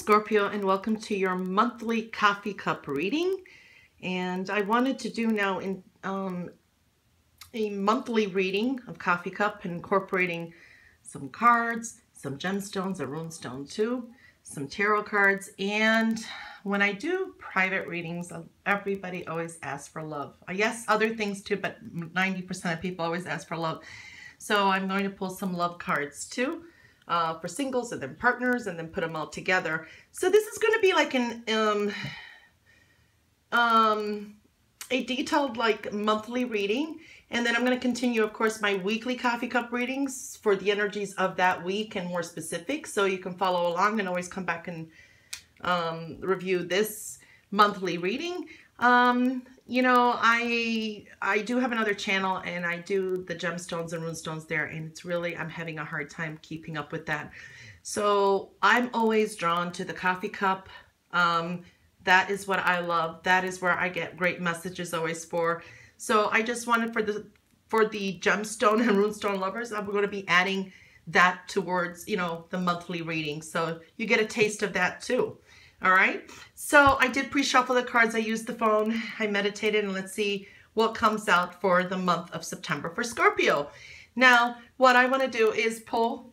Scorpio, and welcome to your monthly coffee cup reading. And I wanted to do now a monthly reading of coffee cup, incorporating some cards, some gemstones, a rune stone too, some tarot cards. And when I do private readings, everybody always asks for love. Yes, other things too, but 90% of people always ask for love. So I'm going to pull some love cards too. For singles and then partners, and then put them all together. So this is going to be like a detailed like monthly reading, and then I'm going to continue, of course, my weekly coffee cup readings for the energies of that week and more specific, so you can follow along and always come back and review this monthly reading. You know, I do have another channel, and I do the gemstones and runestones there, and it's really, I'm having a hard time keeping up with that. So I'm always drawn to the coffee cup. That is what I love. That is where I get great messages always for. So I just wanted for the gemstone and runestone lovers, I'm going to be adding that towards, you know, the monthly reading. So you get a taste of that too. All right, so I did pre-shuffle the cards. I used the phone, I meditated, and let's see what comes out for the month of September for Scorpio. Now, what I want to do is pull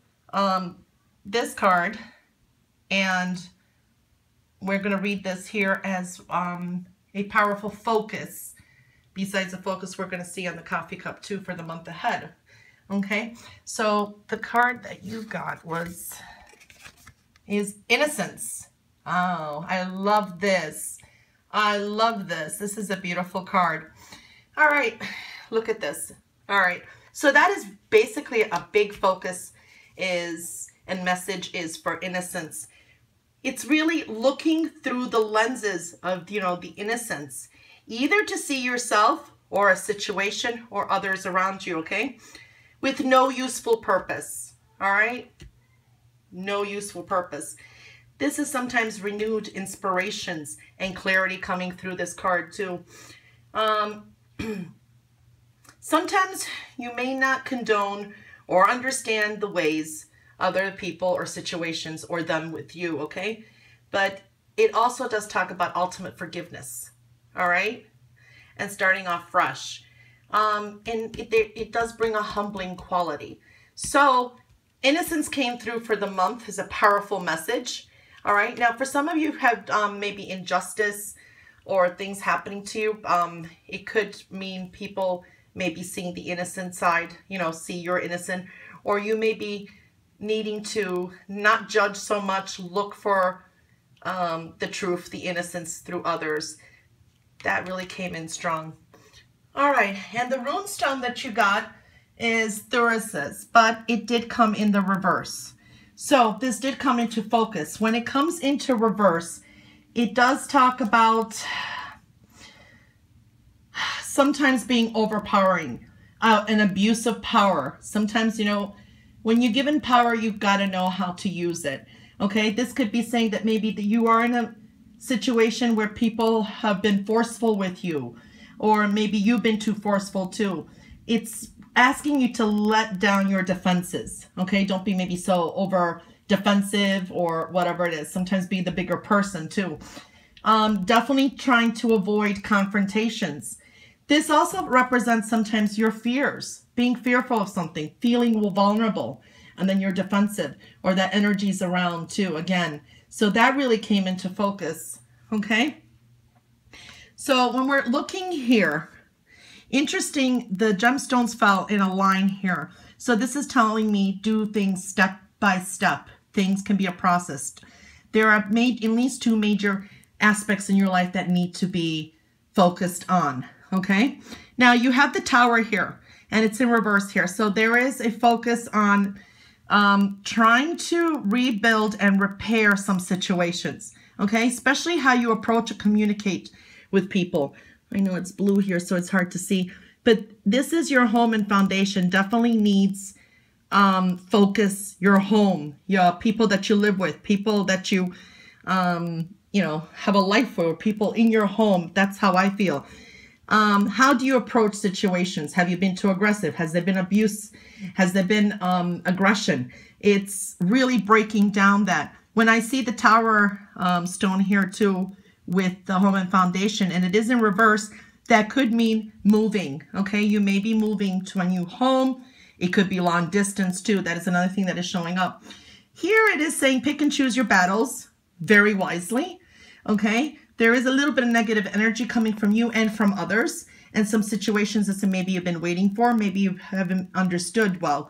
this card, and we're going to read this here as a powerful focus. Besides the focus we're going to see on the coffee cup too for the month ahead. Okay, so the card that you got is Innocence. Oh, I love this. I love this. This is a beautiful card. All right, look at this. All right, so that is basically a big focus and message is for innocence. It's really looking through the lenses of, you know, the innocence, either to see yourself or a situation or others around you, okay, with no useful purpose. All right, no useful purpose. This is sometimes renewed inspirations and clarity coming through this card too. Sometimes you may not condone or understand the ways other people or situations or them with you, okay? But it also does talk about ultimate forgiveness, all right? And starting off fresh. And it does bring a humbling quality. So innocence came through for the month as a powerful message. All right, now for some of you who have maybe injustice or things happening to you, it could mean people may be seeing the innocent side, you know, see you're innocent, or you may be needing to not judge so much, look for the truth, the innocence through others. That really came in strong. All right, and the rune stone that you got is Innocence, but it did come in the reverse. So this did come into focus. When it comes into reverse, it does talk about sometimes being overpowering, an abuse of power. Sometimes, you know, when you're given power, you've got to know how to use it. Okay, this could be saying that maybe that you are in a situation where people have been forceful with you, or maybe you've been too forceful too. It's asking you to let down your defenses, okay? Don't be maybe so over defensive or whatever it is. Sometimes be the bigger person too. Definitely trying to avoid confrontations. This also represents sometimes your fears, being fearful of something, feeling vulnerable, and then you're defensive, or that energy's around too, again. So that really came into focus, okay? So when we're looking here, interesting, the gemstones fell in a line here. So this is telling me do things step by step. Things can be a process. There are at least two major aspects in your life that need to be focused on, okay? Now you have the tower here, and it's in reverse here. So there is a focus on trying to rebuild and repair some situations, okay? Especially how you approach or communicate with people. I know it's blue here, so it's hard to see, but this is your home and foundation. Definitely needs focus, your home, your people that you live with, people that you, you know, have a life for, people in your home. That's how I feel. How do you approach situations? Have you been too aggressive? Has there been abuse? Has there been aggression? It's really breaking down that. When I see the Tower stone here too with the home and foundation, and it is in reverse, that could mean moving, okay? You may be moving to a new home. It could be long distance too. That is another thing that is showing up. Here it is saying pick and choose your battles very wisely, okay? There is a little bit of negative energy coming from you and from others, and some situations that maybe you've been waiting for, maybe you haven't understood well,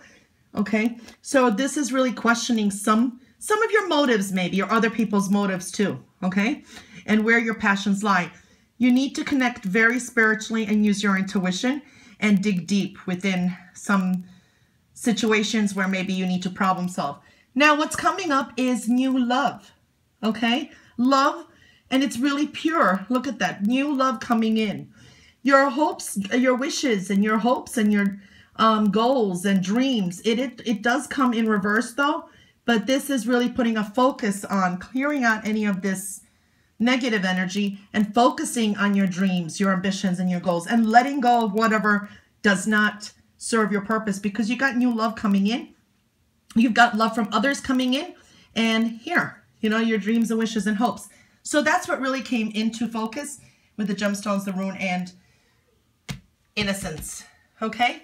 okay? So this is really questioning some of your motives maybe, or other people's motives too, okay? And where your passions lie. You need to connect very spiritually and use your intuition and dig deep within some situations where maybe you need to problem solve. Now, what's coming up is new love, okay? Love, and it's really pure. Look at that, new love coming in. Your hopes, your wishes, and your hopes, and your goals and dreams. It does come in reverse though, but this is really putting a focus on clearing out any of this negative energy and focusing on your dreams, your ambitions, and your goals, and letting go of whatever does not serve your purpose, because you got new love coming in. You've got love from others coming in, and here, you know, your dreams and wishes and hopes. So that's what really came into focus with the gemstones, the rune, and innocence. Okay,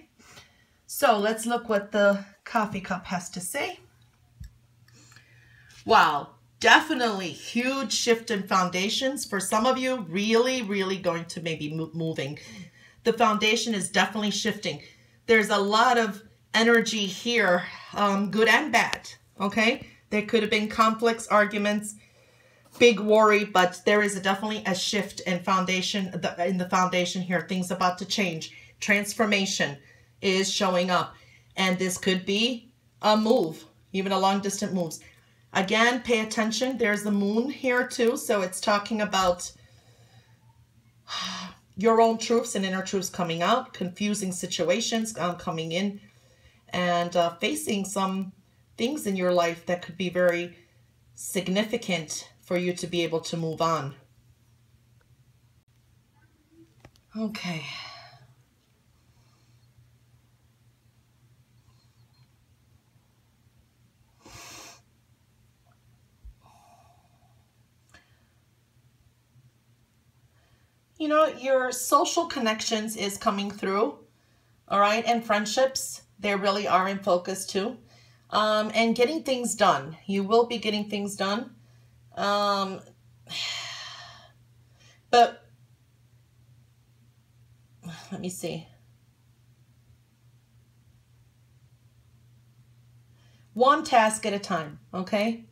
so let's look what the coffee cup has to say. Wow, definitely huge shift in foundations. For some of you, really going to maybe moving. The foundation is definitely shifting. There's a lot of energy here, good and bad, okay? There could have been conflicts, arguments, big worry, but there is definitely a shift in the foundation here. Things about to change. Transformation is showing up, and this could be a move, even a long distance moves. Again, pay attention. There's the moon here too, so it's talking about your own truths and inner truths coming out, confusing situations coming in, and facing some things in your life that could be very significant for you to be able to move on. Okay. You know, your social connections is coming through, all right? And friendships, they really are in focus too. And getting things done. You will be getting things done. But let me see. One task at a time, okay?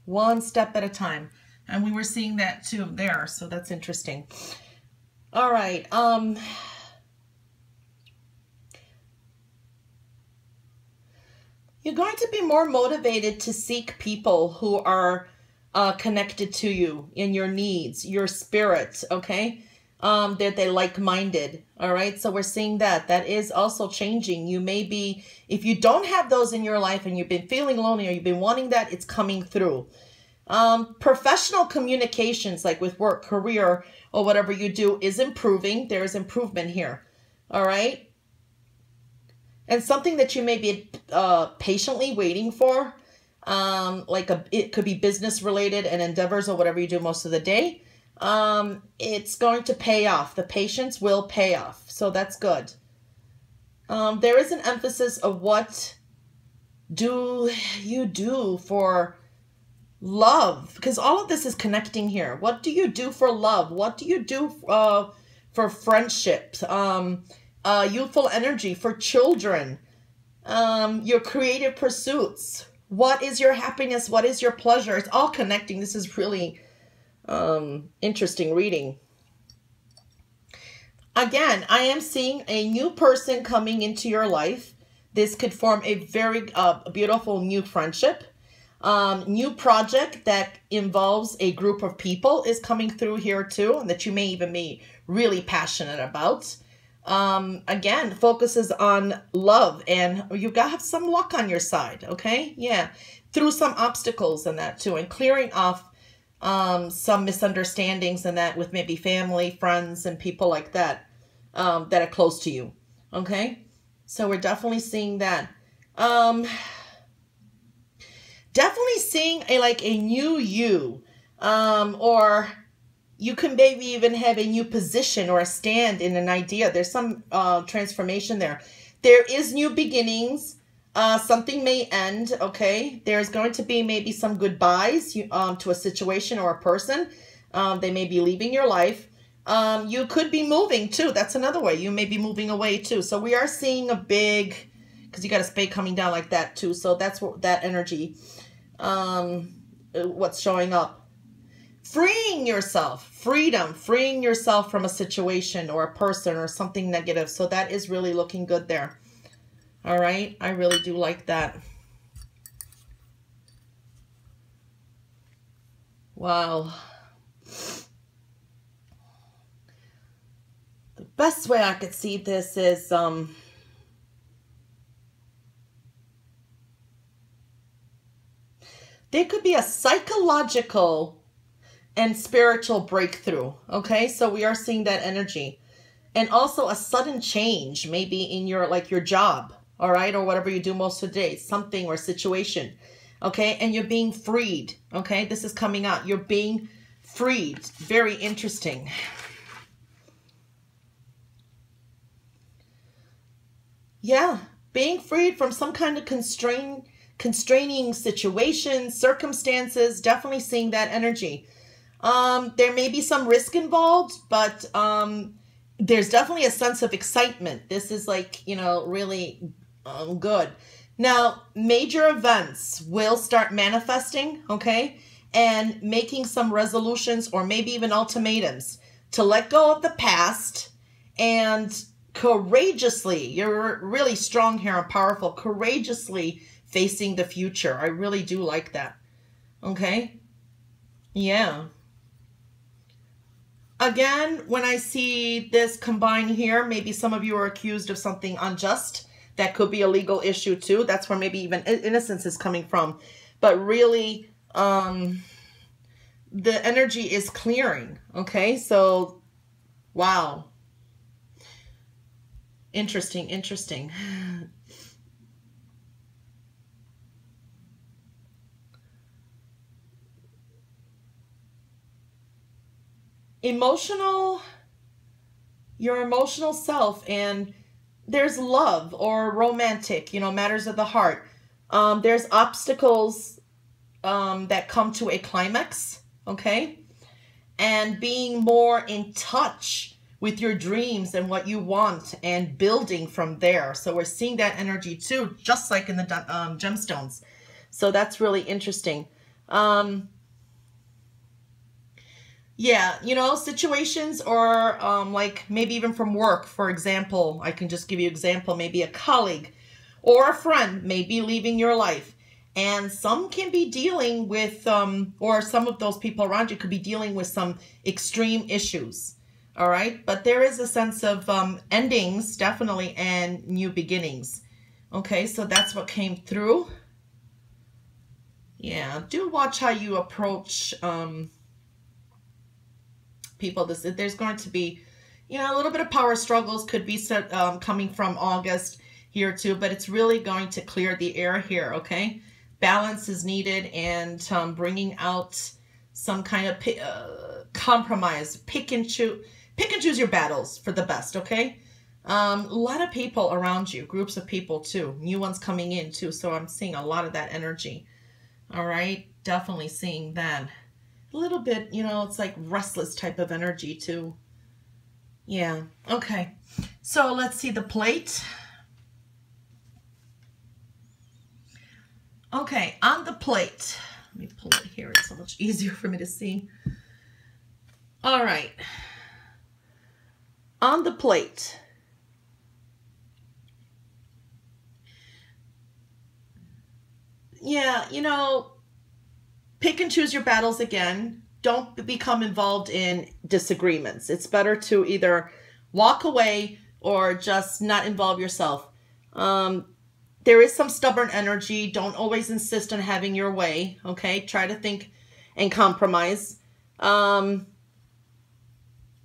One step at a time. And we were seeing that too there, so that's interesting. All right. You're going to be more motivated to seek people who are connected to you in your needs, your spirit, okay? That they're like-minded, all right? So we're seeing that. That is also changing. You may be, if you don't have those in your life and you've been feeling lonely or you've been wanting that, it's coming through. Professional communications, like with work, career, or whatever you do, is improving. There is improvement here, all right? And something that you may be patiently waiting for, it could be business related and endeavors or whatever you do most of the day. It's going to pay off. The patience will pay off. So that's good. There is an emphasis of what do you do for love, because all of this is connecting here. What do you do for love? What do you do for friendships? Youthful energy, for children, your creative pursuits. What is your happiness? What is your pleasure? It's all connecting. This is really interesting reading. Again, I am seeing a new person coming into your life. This could form a very beautiful new friendship. New project that involves a group of people is coming through here too, and that you may even be really passionate about. Again, focuses on love, and you got to have some luck on your side, okay? Yeah, through some obstacles and that too, and clearing off some misunderstandings and that with maybe family, friends, and people like that, that are close to you, okay? So we're definitely seeing that. definitely seeing a new you, or you can maybe even have a new position or a stand in an idea. There's some transformation there. There is new beginnings. Something may end, okay? There's going to be maybe some goodbyes to a situation or a person. They may be leaving your life. You could be moving too. That's another way. You may be moving away too. So we are seeing a big, because you got a spade coming down like that too. So that's what that energy, what's showing up. Freeing yourself, freedom, freeing yourself from a situation or a person or something negative. So that is really looking good there. All right. I really do like that. Wow. The best way I could see this is, there could be a psychological and spiritual breakthrough. Okay. So we are seeing that energy, and also a sudden change, maybe in your, your job. All right. Or whatever you do most of the day, something or situation. Okay. And you're being freed. Okay. This is coming out. You're being freed. Very interesting. Yeah. Being freed from some kind of constraining situations, circumstances. Definitely seeing that energy. There may be some risk involved, but there's definitely a sense of excitement. This is really good. Now, major events will start manifesting, okay? And making some resolutions or maybe even ultimatums to let go of the past and courageously, you're really strong here and powerful, courageously facing the future. I really do like that. Okay? Yeah. Again, when I see this combined here, maybe some of you are accused of something unjust. That could be a legal issue too. That's where maybe even innocence is coming from. But really, the energy is clearing. Okay, so, wow. Interesting, interesting. Your emotional self, and there's love or romantic, matters of the heart. There's obstacles that come to a climax, okay? And being more in touch with your dreams and what you want and building from there. So we're seeing that energy too, just like in the gemstones. So that's really interesting. Yeah, situations or maybe even from work, for example, I can just give you an example, maybe a colleague or a friend may be leaving your life, and some can be dealing with, or some of those people around you could be dealing with some extreme issues. All right. But there is a sense of endings, definitely, and new beginnings. Okay. So that's what came through. Yeah. Do watch how you approach, people. There's going to be, a little bit of power struggles could be coming from August here too, but it's really going to clear the air here. Okay, balance is needed, and bringing out some kind of compromise. Pick and choose your battles for the best. Okay, a lot of people around you, groups of people too, new ones coming in too. So I'm seeing a lot of that energy. All right, definitely seeing that. A little bit, it's like restless type of energy too. Yeah. Okay. So let's see the plate. Okay. On the plate, let me pull it here. It's so much easier for me to see. All right. On the plate. Yeah. Pick and choose your battles again. Don't become involved in disagreements. It's better to either walk away or just not involve yourself. There is some stubborn energy. Don't always insist on having your way. Okay. Try to think and compromise.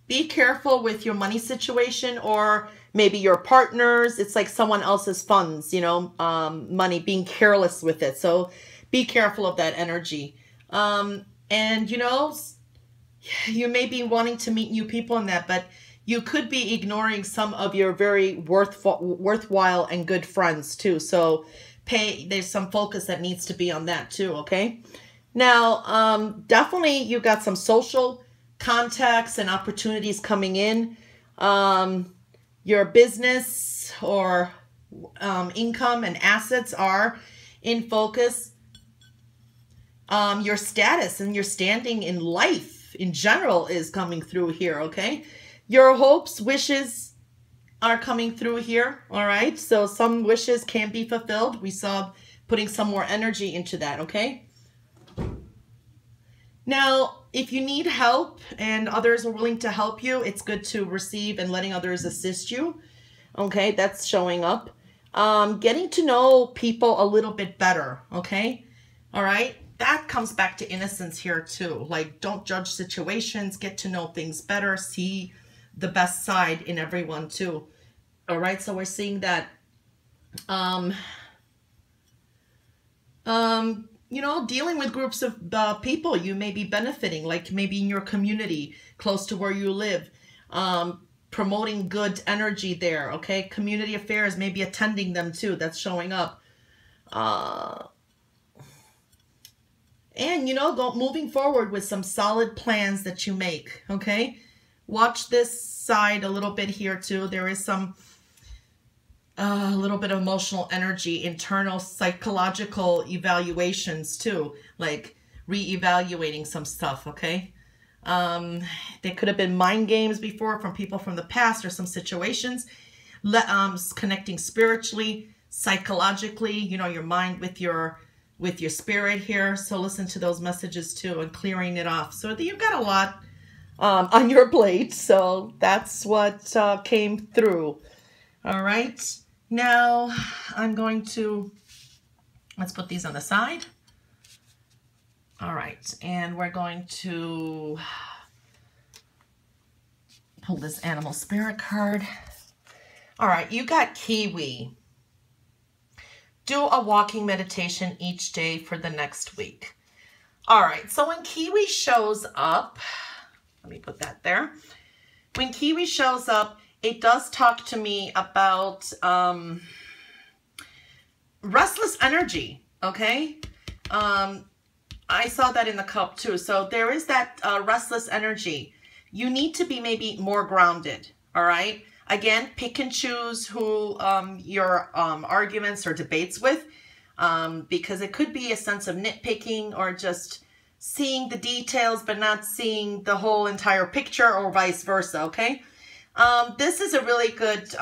Be careful with your money situation, or maybe your partners. It's like someone else's funds, money, being careless with it. So be careful of that energy. And, you know, you may be wanting to meet new people in that, but you could be ignoring some of your very worthwhile and good friends too. So there's some focus that needs to be on that too, okay? Now, definitely you got some social contacts and opportunities coming in. Your business or income and assets are in focus. Your status and your standing in life in general is coming through here, okay? Your hopes, wishes are coming through here, all right? So some wishes can be fulfilled. We saw putting some more energy into that, okay? Now, if you need help and others are willing to help you, it's good to receive and letting others assist you, okay? That's showing up. Getting to know people a little bit better, okay? All right? That comes back to innocence here too. Like, don't judge situations, get to know things better, see the best side in everyone too. All right, so we're seeing that, you know, dealing with groups of people you may be benefiting, like maybe in your community, close to where you live, promoting good energy there, okay? Community affairs, maybe attending them too, that's showing up. And, you know, moving forward with some solid plans that you make, okay? Watch this side a little bit here too. There is some, a little bit of emotional energy, internal psychological evaluations too, like re-evaluating some stuff, okay? There could have been mind games before from people from the past or some situations. Connecting spiritually, psychologically, you know, your mind with your spirit here. So listen to those messages too and clearing it off. So you've got a lot on your plate. So that's what came through. All right. Now I'm going to, let's put these on the side. All right. And we're going to pull this animal spirit card. All right. You got Kiwi. Do a walking meditation each day for the next week. All right, so when Kiwi shows up, let me put that there. When Kiwi shows up, it does talk to me about restless energy, okay? I saw that in the cup too. So there is that restless energy. You need to be maybe more grounded, all right? Again, pick and choose who your arguments or debates with, because it could be a sense of nitpicking or just seeing the details but not seeing the whole entire picture, or vice versa, okay? This is a really good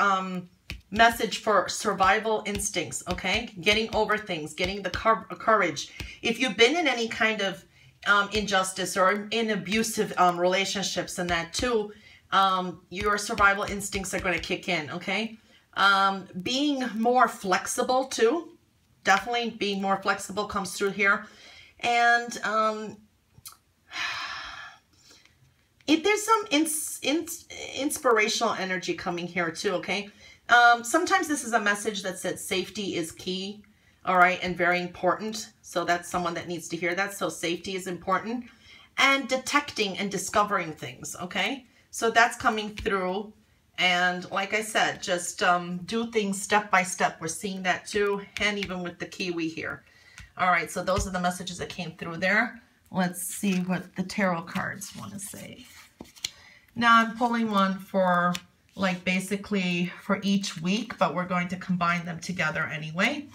message for survival instincts, okay? Getting over things, getting the courage. If you've been in any kind of injustice or in abusive relationships and that too, your survival instincts are going to kick in, okay? Being more flexible too. Definitely being more flexible comes through here. And there's some inspirational energy coming here too, okay? Sometimes this is a message that says safety is key, all right, and very important. So that's someone that needs to hear that. So safety is important. And detecting and discovering things, okay? So that's coming through. And like I said, just do things step by step. We're seeing that too. And even with the Kiwi here. All right, so those are the messages that came through there. Let's see what the tarot cards want to say. Now I'm pulling one for like basically for each week, but we're going to combine them together anyway,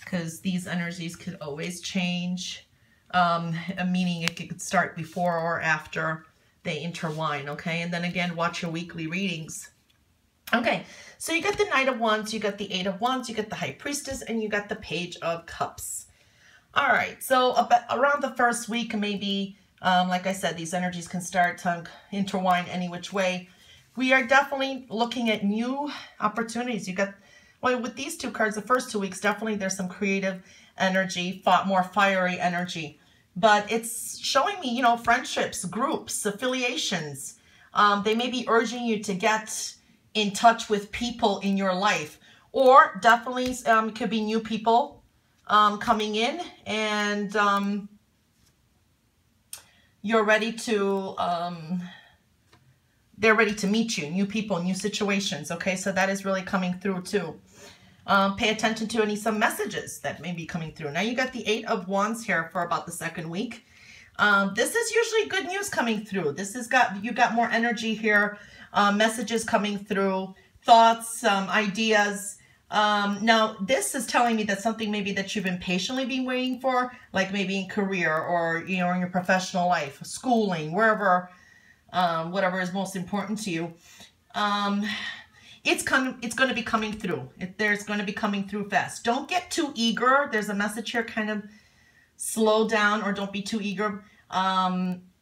because these energies could always change, meaning it could start before or after they intertwine, okay? And then again, watch your weekly readings. Okay, so you got the Knight of Wands, you got the Eight of Wands, you got the High Priestess, and you got the Page of Cups. All right, so around the first week, maybe, like I said, these energies can start to intertwine any which way. We are definitely looking at new opportunities. You got, well, with these two cards, the first 2 weeks, definitely there's some creative energy, more fiery energy. But it's showing me, you know, friendships, groups, affiliations. They may be urging you to get in touch with people in your life. Or definitely it could be new people coming in, and you're ready to, they're ready to meet you, new people, new situations, okay? So that is really coming through too. Pay attention to some messages that may be coming through. Now you got the 8 of Wands here for about the second week. This is usually good news coming through. This has got, you got more energy here, messages coming through, thoughts, ideas. Now this is telling me that something maybe that you've impatiently been waiting for, like maybe in career or, you know, in your professional life, schooling, wherever, whatever is most important to you. It's going to be coming through. There's going to be coming through fast. Don't get too eager. There's a message here, kind of slow down, or don't be too eager. What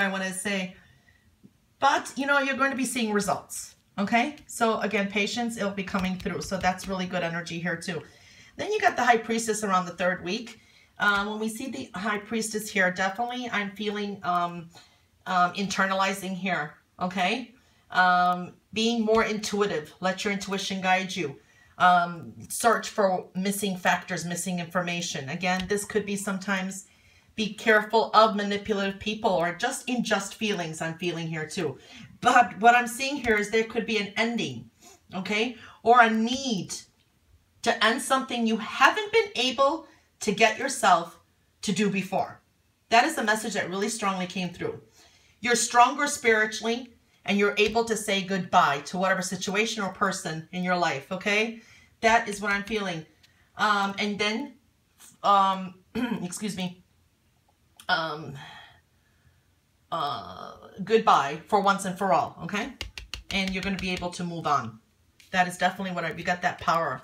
I want to say, but you know, you're going to be seeing results. Okay. So again, patience, it'll be coming through. So that's really good energy here too. Then you got the High Priestess around the 3rd week. When we see the High Priestess here, definitely I'm feeling, internalizing here. Okay. Being more intuitive. Let your intuition guide you. Search for missing factors, missing information. Again, this could be sometimes, be careful of manipulative people, or just unjust feelings I'm feeling here too. But what I'm seeing here is there could be an ending, okay? Or a need to end something you haven't been able to get yourself to do before. That is the message that really strongly came through. You're stronger spiritually, and you're able to say goodbye to whatever situation or person in your life, okay? That is what I'm feeling. And then, excuse me, goodbye for once and for all, okay? And you're going to be able to move on. That is definitely what you got, that power.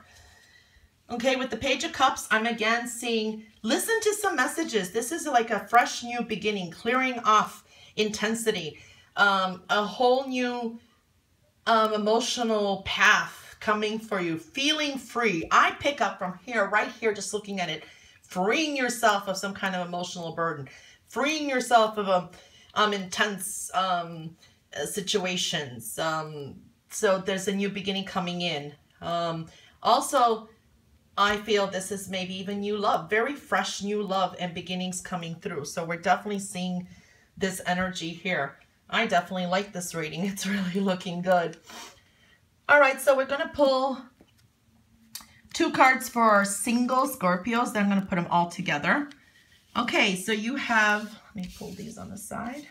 Okay, with the Page of Cups, I'm again seeing, listen to some messages. This is like a fresh new beginning, clearing off intensity, a whole new emotional path coming for you, feeling free. I pick up from here, right here, just looking at it, freeing yourself of some kind of emotional burden, freeing yourself of intense situations. So there's a new beginning coming in. Also, I feel this is maybe even new love, very fresh new love and beginnings coming through. So we're definitely seeing this energy here. I definitely like this reading. It's really looking good. All right, so we're going to pull 2 cards for single Scorpios. Then I'm going to put them all together. Okay, so you have, let me pull these on the side.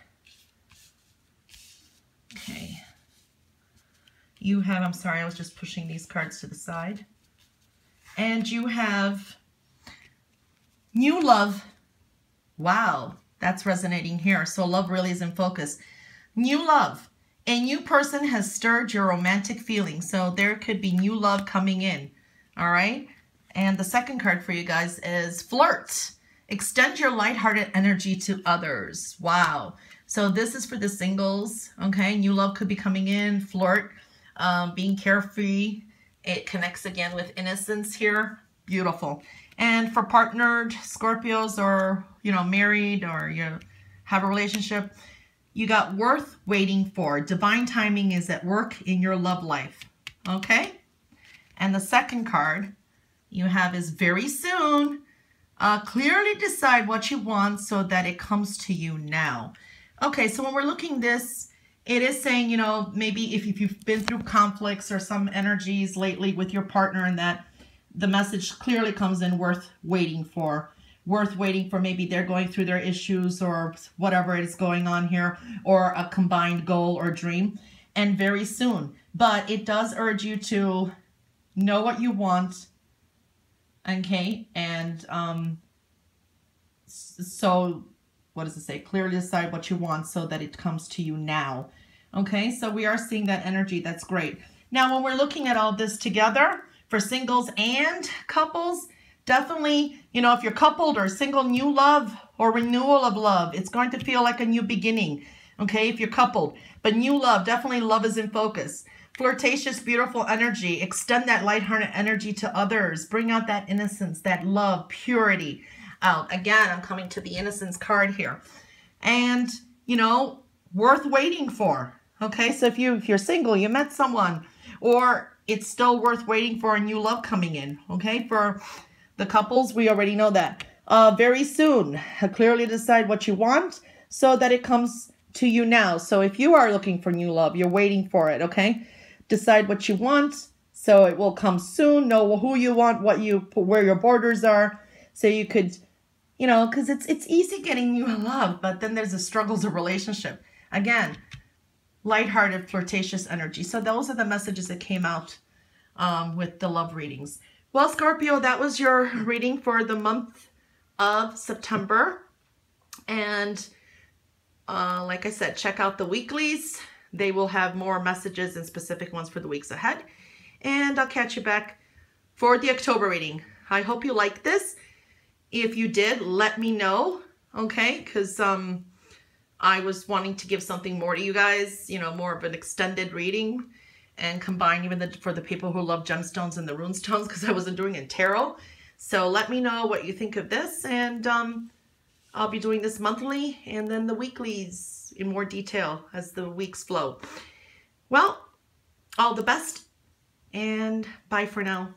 Okay. You have, I'm sorry, I was just pushing these cards to the side. And you have new love. Wow, that's resonating here. So love really is in focus. New love. A new person has stirred your romantic feelings. So there could be new love coming in. All right. And the second card for you guys is flirt. Extend your lighthearted energy to others. Wow. So this is for the singles. Okay. New love could be coming in. Flirt. Being carefree. It connects again with innocence here. Beautiful. And for partnered Scorpios, or, you know, married, or you have a relationship, you got worth waiting for. Divine timing is at work in your love life. Okay. And the second card you have is very soon. Clearly decide what you want so that it comes to you now. Okay. So when we're looking this, it is saying, you know, maybe if you've been through conflicts or some energies lately with your partner, and that the message clearly comes in worth waiting for. Worth waiting for, maybe they're going through their issues or whatever is going on here, or a combined goal or dream, and very soon. But it does urge you to know what you want, okay? And so what does it say? Clearly decide what you want so that it comes to you now. Okay, so we are seeing that energy. That's great. Now, when we're looking at all this together for singles and couples, definitely, you know, if you're coupled or single, new love or renewal of love, it's going to feel like a new beginning. Okay, if you're coupled, but new love, definitely love is in focus. Flirtatious, beautiful energy. Extend that lighthearted energy to others. Bring out that innocence, that love, purity out. Again, I'm coming to the Innocence card here. And, you know, worth waiting for. Okay, so if you're single, you met someone, or it's still worth waiting for a new love coming in. Okay, for the couples, we already know that. Very soon, clearly decide what you want so that it comes to you now. So if you are looking for new love, you're waiting for it, okay? Decide what you want so it will come soon. Know who you want, where your borders are, so you could, you know, because it's easy getting new love, but then there's the struggles of relationship. Again, lighthearted, flirtatious energy. So those are the messages that came out with the love readings. Well, Scorpio, that was your reading for the month of September. And like I said, check out the weeklies. They will have more messages and specific ones for the weeks ahead. And I'll catch you back for the October reading. I hope you liked this. If you did, let me know, okay? Because I was wanting to give something more to you guys, you know, more of an extended reading and combine even for the people who love gemstones and the rune stones, because I wasn't doing it in tarot. So let me know what you think of this, and I'll be doing this monthly and then the weeklies in more detail as the weeks flow. Well, all the best, and bye for now.